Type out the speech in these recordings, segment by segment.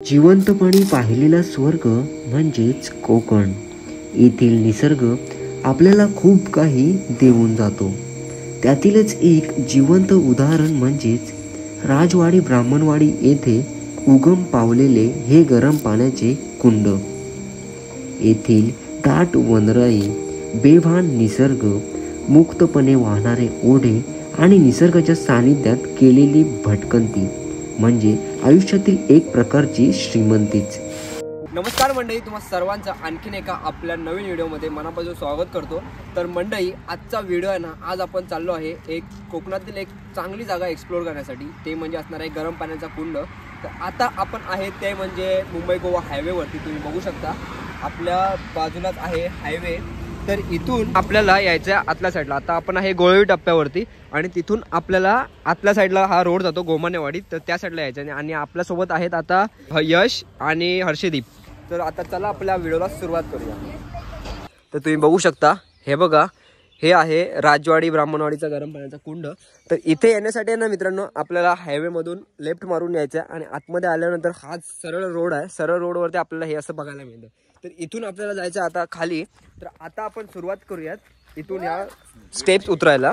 जिवंतपणी पाहिलेला स्वर्ग म्हणजेच कोकण. येथील निसर्ग आपल्याला खूप काही देऊन जातो. त्यातीलच एक जिवंत उदाहरण म्हणजेच राजवाडी ब्राह्मणवाडी येथे उगम पावलेले हे गरम पाण्याचे कुंड. येथील दाट वनराई, बेभान निसर्ग, मुक्तपणे वाहणारे ओढे आणि निसर्गाच्या सानिध्यात केलेली भटकंती म्हणजे आयुष्यातील एक प्रकारची श्रीमंतीच. नमस्कार मंडळी, तुम्हा सर्वांचं आणखीन एका आपल्या नवीन व्हिडिओमध्ये मनापासून स्वागत करतो. तर मंडळी, आजचा व्हिडिओ आहे ना, आज आपण चाललो आहे एक कोकणातील एक चांगली जागा एक्सप्लोर करण्यासाठी. ते म्हणजे असणार आहे गरम पाण्याचा कुंड. तर आता आपण आहे ते म्हणजे मुंबई गोवा हायवेवरती. तुम्ही बघू शकता आपल्या बाजूलाच आहे हायवे. तर इथून आपल्याला यायचं आहे आतल्या साईडला. आता आपण आहे गोळवी टप्प्यावरती आणि तिथून आपल्याला आतल्या साईडला हा रोड जातो गोमानेवाडी. तर त्या साईडला यायचं आणि आपल्यासोबत आहेत आता यश आणि हर्षदीप. तर आता चला आपल्या व्हिडिओला सुरुवात करूया. तर तुम्ही बघू शकता, हे बघा, हे आहे राजवाडी ब्राह्मणवाडीचा गरम पाण्याचा कुंड. तर इथे येण्यासाठी ना मित्रांनो, आपल्याला हायवेमधून लेफ्ट मारून यायचं आहे आणि आतमध्ये आल्यानंतर हा सरळ रोड आहे. सरळ रोडवरती आपल्याला हे असं बघायला मिळतं. तर इथून आपल्याला जायचं आता खाली. तर आता आपण सुरुवात करूयात इथून या स्टेप्स उतरायला.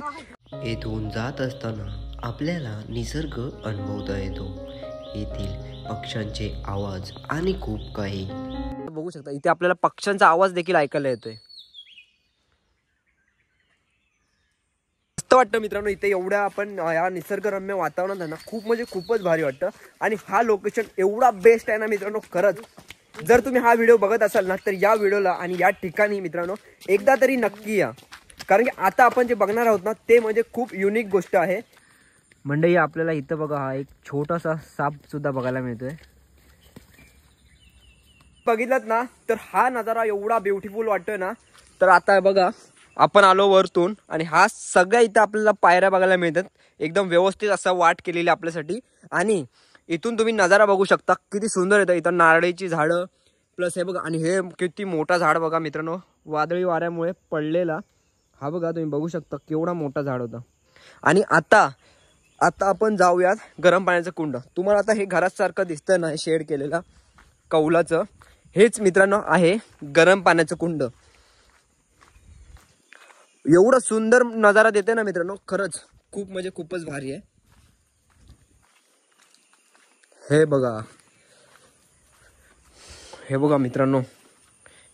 येथून जात असताना आपल्याला निसर्ग अनुभवता येतो. येथील पक्ष्यांचे आवाज आणि खूप काही बघू शकता. इथे आपल्याला पक्ष्यांचा आवाज देखील ऐकायला येतोय. मस्त वाटतं मित्रांनो इथे. एवढ्या आपण या निसर्गरम्य वातावरणात आहे ना, खूप म्हणजे खूपच भारी वाटतं. आणि हा लोकेशन एवढा बेस्ट आहे ना मित्रांनो, खरंच. जर तुम्ही हा व्हिडिओ बघत असाल ना, तर या व्हिडिओला आणि या ठिकाणी मित्रांनो एकदा तरी नक्की या. कारण की आता आपण जे बघणार आहोत ना, ते म्हणजे खूप युनिक गोष्ट आहे. मंडळी, आपल्याला इथं बघा, हा एक छोटासा साप सुद्धा बघायला मिळतोय. बघितलात ना, तर हा नजारा एवढा ब्युटिफुल वाटतोय ना. तर आता बघा, आपण आलो वरतून आणि हा सगळ्या इथं आपल्याला पायऱ्या बघायला मिळतात. एकदम व्यवस्थित असा वाट केलेली आपल्यासाठी. आणि इथून तुम्ही नजारा बघू शकता, किती सुंदर येतं. इथं नारळीची झाडं प्लस हे बघा, आणि हे किती मोठा झाड बघा मित्रांनो, वादळी वाऱ्यामुळे पडलेला. हा बघा, तुम्ही बघू शकता केवढा मोठा झाड होता. आणि आता आपण जाऊयात गरम पाण्याचं कुंड. तुम्हाला आता हे घरासारखं दिसतंय ना, हे शेड केलेलं कौलाचं, हेच मित्रांनो आहे गरम पाण्याचं कुंड. एवढं सुंदर नजारा देते ना मित्रांनो, खरंच खूप म्हणजे खूपच भारी आहे. हे बघा मित्रांनो,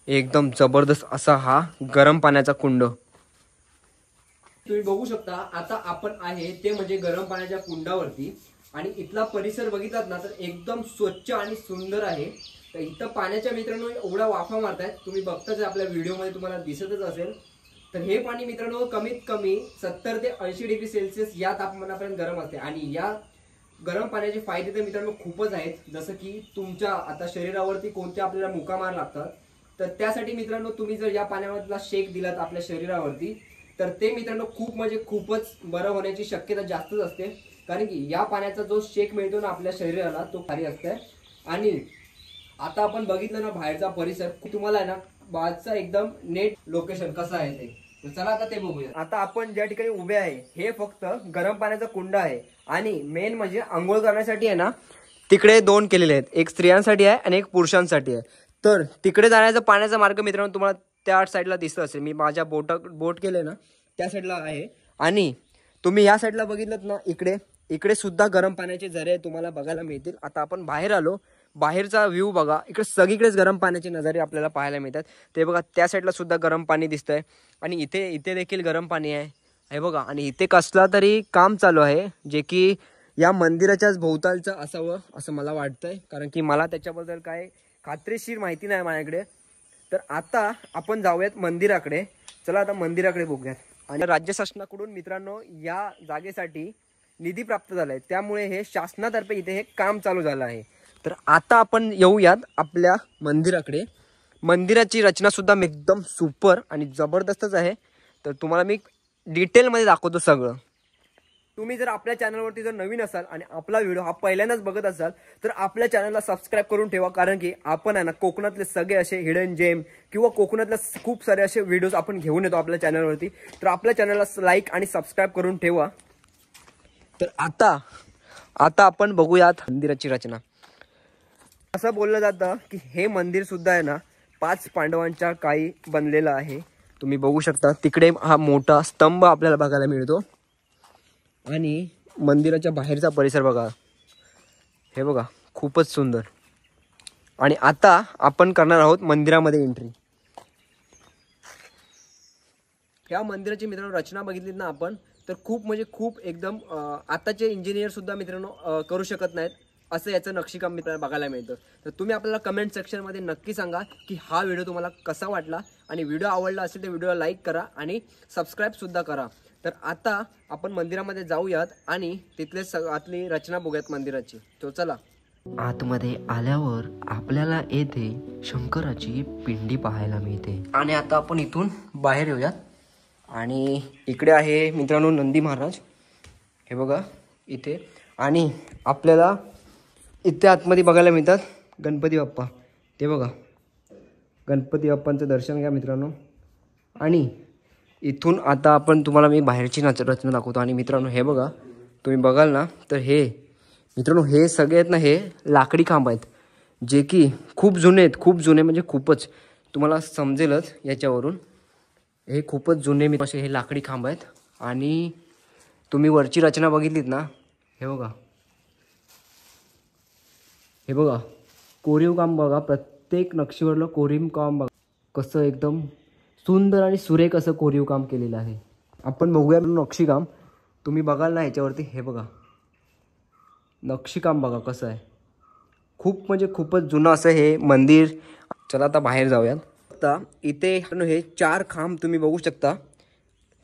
एकदम जबरदस्त असा हा गरम पाण्याचा कुंड. तुम्ही बघू शकता आता आपण आहे ते म्हणजे गरम पाण्याच्या कुंडावरती. आणि इथला परिसर बघितलात ना, तर एकदम स्वच्छ आणि सुंदर आहे. तर इथं पाण्याच्या मित्रांनो एवढा वाफा मारतायत, तुम्ही बघताच आपल्या व्हिडिओमध्ये तुम्हाला दिसतच असेल. तर हे पाणी मित्रांनो कमीत कमी 70 ते 80 डिग्री सेल्सिअस या तापमानापर्यंत गरम असते. आणि या गरम पाण्याचे फायदे तर मित्रांनो खूपच आहेत. जसं की तुमच्या आता शरीरावरती कोणते आपल्याला मुकामार लागतात, तर त्यासाठी मित्रांनो तुम्ही जर या पाण्यामधला शेक दिलात आपल्या शरीरावरती, तर ते मित्रांनो खूप म्हणजे खूपच बरं होण्याची शक्यता जास्तच असते. कारण की या पाण्याचा जो शेक मिळतो ना आपल्या शरीराला, तो भारी असते. आणि आता आपण बघितलं ना बाहेरचा परिसर, तुम्हाला आहे ना बाहेरचा एकदम नेट लोकेशन कसं आहे ते. तर चला आता ते बघूया. आता आपण ज्या ठिकाणी उभे आहे हे फक्त गरम पाण्याचा कुंड आहे. आणि मेन म्हणजे आंघोळ करण्यासाठी आहे ना, तिकडे 2 केलेले आहेत. एक स्त्रियांसाठी आहे आणि एक पुरुषांसाठी आहे. तर तिकडे जाण्याचा पाण्याचा मार्ग मित्रांनो तुम्हाला त्या साईडला दिसत असेल. मी माझ्या बोट केले ना त्या साईडला आहे. आणि तुम्ही या साईडला बघितलं ना, इकडे सुद्धा गरम पाण्याचे झरे तुम्हाला बघायला मिळतील. आता आपण बाहेर आलो, बाहेरचा व्ह्यू बघा. इकडे सगळीकडेच गरम पाण्याचे नजारे आपल्याला पाहायला मिळतात. ते बघा, त्या साईडला सुद्धा गरम पाणी दिसतंय. आणि इथे देखील गरम पाणी आहे, हे बघा. आणि इथे कसला तरी काम चालू आहे, जे की या मंदिराच्याच भोवतालचं असावं असं मला वाटतंय. कारण की मला त्याच्याबद्दल काय खात्रीशीर माहिती नाही माझ्याकडे. तर आता आपण जाऊयात मंदिराकडे. चला आता मंदिराकडे बघूयात. आणि राज्य शासनाकडून मित्रांनो या जागेसाठी निधी प्राप्त झालाय, त्यामुळे हे शासनातर्फे इथे हे काम चालू झालं आहे. तर आता आपण येऊयात आपल्या मंदिराकडे. मंदिराची रचना सुद्धा एकदम सुपर आणि जबरदस्तच आहे. तर तुम्हाला मी डिटेलमध्ये दाखवतो सगळं. तुम्ही जर आपल्या चॅनलवरती जर नवीन असाल आणि आपला व्हिडिओ हा पहिल्यांदाच बघत असाल, तर आपल्या चॅनलला सबस्क्राईब करून ठेवा. कारण की आपण आहे ना कोकणातले सगळे असे हिडन जेम किंवा कोकणातले खूप सारे असे व्हिडिओज आपण घेऊन येतो आपल्या चॅनलवरती. तर आपल्या चॅनलला लाईक आणि सबस्क्राईब करून ठेवा. तर आता आपण बघूयात मंदिराची रचना. असं बोललं जातं की हे मंदिर सुद्धा आहे ना 5 पांडवांच्या काळी बनलेलं आहे. तुम्ही बघू शकता तिकडे हा मोठा स्तंभ आपल्याला बघायला मिळतो आणि मंदिराच्या बाहेरचा परिसर बघा, हे बघा खूपच सुंदर. आणि आता आपण करणार आहोत मंदिरामध्ये एंट्री. या मंदिराची मित्रांनो रचना बघितलीत ना आपण, तर खूप म्हणजे खूप एकदम आताचे इंजिनियर सुद्धा मित्रांनो करू शकत नाहीत असं याचं नक्षीकाम मित्रांनो बघायला मिळतं. तर तुम्ही आपल्याला कमेंट सेक्शनमध्ये नक्की सांगा की हा व्हिडिओ तुम्हाला कसा वाटला, आणि व्हिडिओ आवडला असेल तर व्हिडिओला लाईक करा आणि सबस्क्राईब सुद्धा करा. तर आता आपण मंदिरामध्ये जाऊयात आणि तिथले आतली रचना बघूयात मंदिराची. तो चला. आतमध्ये आल्यावर आपल्याला येथे शंकराची पिंडी पाहायला मिळते. आणि आता आपण इथून बाहेर येऊयात. आणि इकडे आहे मित्रांनो नंदी महाराज, हे बघा इथे. आणि आपल्याला इथे आतमध्ये बघायला मिळतात गणपती बाप्पा, ते बघा गणपती बाप्पांचं दर्शन घ्या मित्रांनो. आणि इथून आता आपण तुम्हाला मी बाहेरची रचना दाखवतो. आणि मित्रांनो हे बघा, तुम्ही बघाल ना तर हे मित्रांनो हे सगळे आहेत ना हे लाकडी खांब आहेत, जे की खूप जुने आहेत. खूप जुने म्हणजे खूपच, तुम्हाला समजेलच याच्यावरून. हे खूपच जुने असे हे लाकडी खांब आहेत. आणि तुम्ही वरची रचना बघितलीत ना, हे बघा, हे बघा कोरीव काम बघा, प्रत्येक नक्षीवरलं कोरीव काम बघा कसं एकदम सुंदर आणि सुरेख असं कोरीव काम केलेलं आहे. आपण बघूया नक्षीकाम. तुम्ही बघाल ना ह्याच्यावरती, हे बघा नक्षीकाम बघा कसं आहे, खूप म्हणजे खूपच जुनं असं हे मंदिर. चला आता बाहेर जाऊयात. आता इथे हे 4 खांब तुम्ही बघू शकता,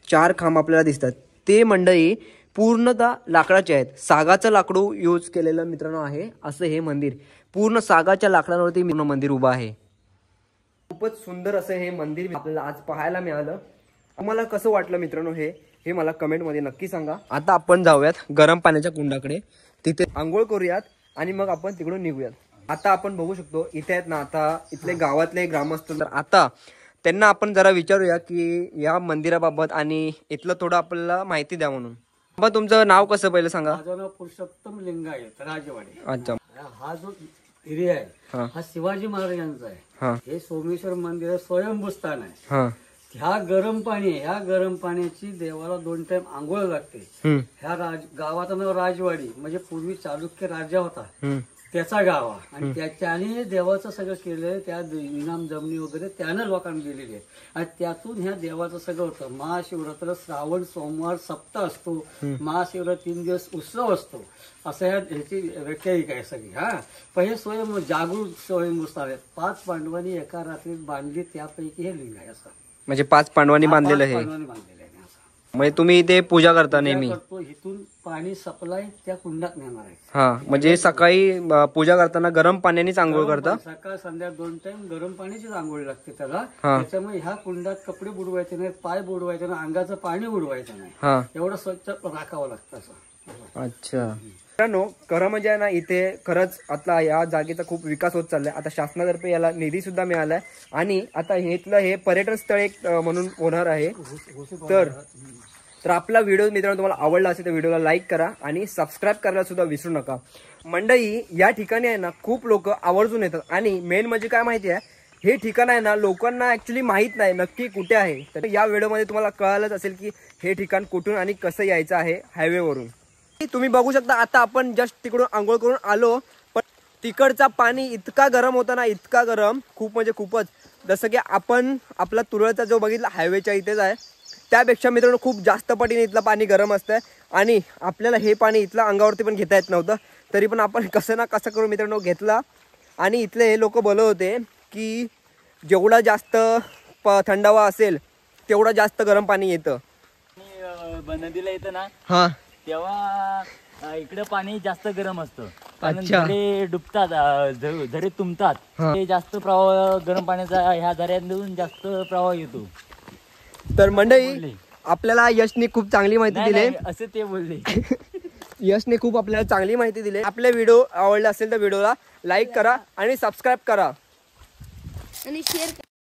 4 खांब आपल्याला दिसतात. ते मंडळी पूर्णतः लाकडाचे आहेत. सागाचं लाकडू यूज केलेलं मित्रांनो आहे असं हे मंदिर. पूर्ण सागाच्या लाकडांवरती मंदिर उभं आहे. खूपच सुंदर असं हे मंदिर आपल्याला आज पाहायला मिळालं. तुम्हाला कसं वाटलं मित्रांनो हे मला कमेंटमध्ये नक्की सांगा. आता आपण जाऊयात गरम पाण्याच्या कुंडाकडे, तिथे आंघोळ करूयात आणि मग आपण तिकडून निघूयात. आता आपण बघू शकतो इथे आहेत ना आता इथले गावातले ग्रामस्थ, तर आता त्यांना आपण जरा विचारूया की या मंदिराबाबत आणि इथलं थोडं आपल्याला माहिती द्या म्हणून. बाबा तुमचं नाव कसं पहिलं सांगा. माझं नाव पुरुषोत्तम लिंगायत राजवाडी. अच्छा. हा जो एरिया आहे हा शिवाजी महाराजांचा आहे. हे सोमेश्वर मंदिर स्वयंभू स्थान आहे. ह्या गरम पाणी, ह्या गरम पाण्याची देवाला 2 टाइम आंघोळ लागते. ह्या गावाचं नाव राजवाडी, म्हणजे पूर्वी चालुक्य राजा होता त्याचा गाव आहे. आणि त्याने देवाचं सगळं केलंय, त्या इनाम जमिनी वगैरे त्यानं लोकांना दिलेली आहे. आणि त्यातून ह्या देवाचं सगळं होतं. महाशिवरात्र श्रावण सोमवार सप्ताह असतो, महाशिवरात्र 3 दिवस उत्सव असतो, असं ह्याची व्याख्यायिका आहे सगळी. पण हे जागृत स्वयंभूस्थान आहेत. 5 पांडवांनी एका रात्रीत बांधली, त्यापैकी हे लिंग आहे. असं म्हणजे 5 पांडवांनी बांधलेलं आहे. म्हणजे तुम्ही इथे पूजा करता नेहमी. इथून पाणी सप्लाय त्या कुंडात नेणार आहे. म्हणजे सकाळी पूजा करताना गरम पाण्यानेच आंघोळ करता. सकाळ संध्या 2 टाइम गरम पाण्याचीच आंघोळ लागते त्याला. त्याच्यामुळे ह्या कुंडात कपडे बुडवायचे नाही, पाय बुडवायचे नाही, अंगाचं पाणी बुडवायचं नाही, एवढं स्वच्छ राखावं लागतं असं. अच्छा मित्रांनो, खरं म्हणजे ना इथे खरंच आता या जागेचा खूप विकास होत चाललाय. आता शासनातर्फे याला निधी सुद्धा मिळालाय आणि आता इथलं हे पर्यटन स्थळ एक म्हणून होणार आहे. तर आपला व्हिडिओ मित्रांनो तुम्हाला आवडला असेल तर व्हिडिओला लाईक करा आणि सबस्क्राईब करायला सुद्धा विसरू नका. मंडळी या ठिकाणी आहे ना खूप लोक आवर्जून येतात. आणि मेन म्हणजे काय माहिती आहे, हे ठिकाण आहे ना लोकांना ऍक्च्युली माहित नाही नक्की कुठे आहे. तर या व्हिडिओमध्ये तुम्हाला कळालंच असेल की हे ठिकाण कुठून आणि कसं यायचं आहे हायवेवरून. तुम्ही बघू शकता आता आपण जस्ट तिकडून आंघोळ करून आलो, पण तिकडचा पाणी इतका गरम होता ना, इतका गरम, खूप म्हणजे खूपच. जसं की आपण आपला तुरळचा जो बघितला हायवेच्या इथेच आहे, त्यापेक्षा मित्रांनो खूप जास्त पटीने इथलं पाणी गरम असतं. आणि आपल्याला हे पाणी इथलं अंगावरती पण घेता येत नव्हतं, तरी पण आपण कसं ना कसं करून मित्रांनो घेतला. आणि इथले हे लोक बोलत होते की जेवढा जास्त थंडावा असेल तेवढा जास्त गरम पाणी येतं. नदीला येतं ना तेव्हा इकडे पाणी जास्त गरम असतं. झरे डुबतात, झरे तुंबतात, ते जास्त प्रवाह गरम पाण्याचा ह्या झऱ्यातून जास्त प्रवाह येतो. तर मंडळी आपल्याला यशने खूप चांगली माहिती दिली असे ते बोलले. यशने खूप आपल्याला चांगली माहिती दिली. आपले व्हिडिओ आवडला असेल तर व्हिडिओला लाईक करा आणि सबस्क्राईब करा आणि शेअर